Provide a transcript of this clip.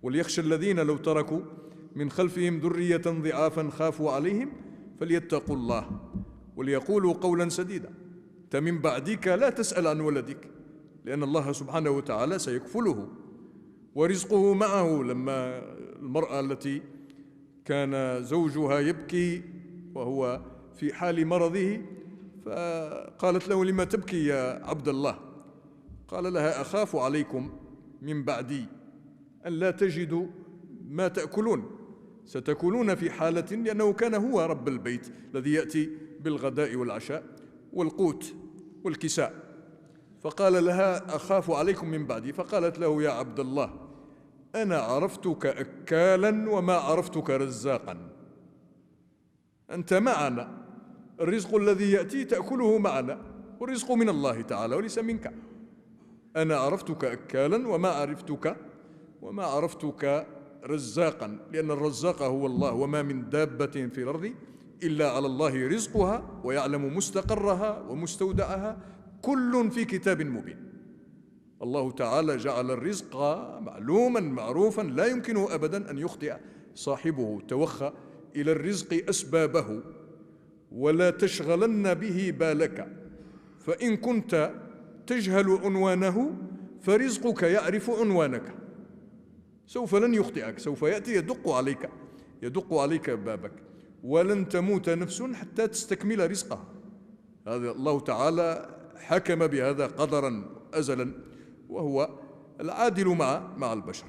وليخشى الذين لو تركوا من خلفهم ذرية ضعافا خافوا عليهم فليتقوا الله وليقولوا قولا سديدا. أنت من بعدك لا تسأل عن ولدك، لأن الله سبحانه وتعالى سيكفله ورزقه معه. لما المرأة التي كان زوجها يبكي وهو في حال مرضه فقالت له: لما تبكي يا عبد الله؟ قال لها: أخاف عليكم من بعدي أن لا تجدوا ما تأكلون، ستكونون في حالة، لأنه كان هو رب البيت الذي يأتي بالغداء والعشاء والقوت والكساء. فقال لها: أخاف عليكم من بعدي. فقالت له: يا عبد الله، أنا عرفتك أكالا وما عرفتك رزاقا، أنت معنا، الرزق الذي يأتي تأكله معنا، والرزق من الله تعالى وليس منك. أنا عرفتك أكالا وما عرفتك رزاقا، لأن الرزاق هو الله، وما من دابة في الأرض إلا على الله رزقها ويعلم مستقرها ومستودعها، كل في كتاب مبين. الله تعالى جعل الرزق معلوما معروفا لا يمكنه أبدا أن يخطئ صاحبه. توخى إلى الرزق أسبابه ولا تشغلن به بالك، فإن كنت تجهل عنوانه فرزقك يعرف عنوانك، سوف لن يخطئك، سوف يأتي يدق عليك بابك، ولن تموت نفس حتى تستكمل رزقها. هذا الله تعالى حكم بهذا قدرا أزلا، وهو العادل مع البشر.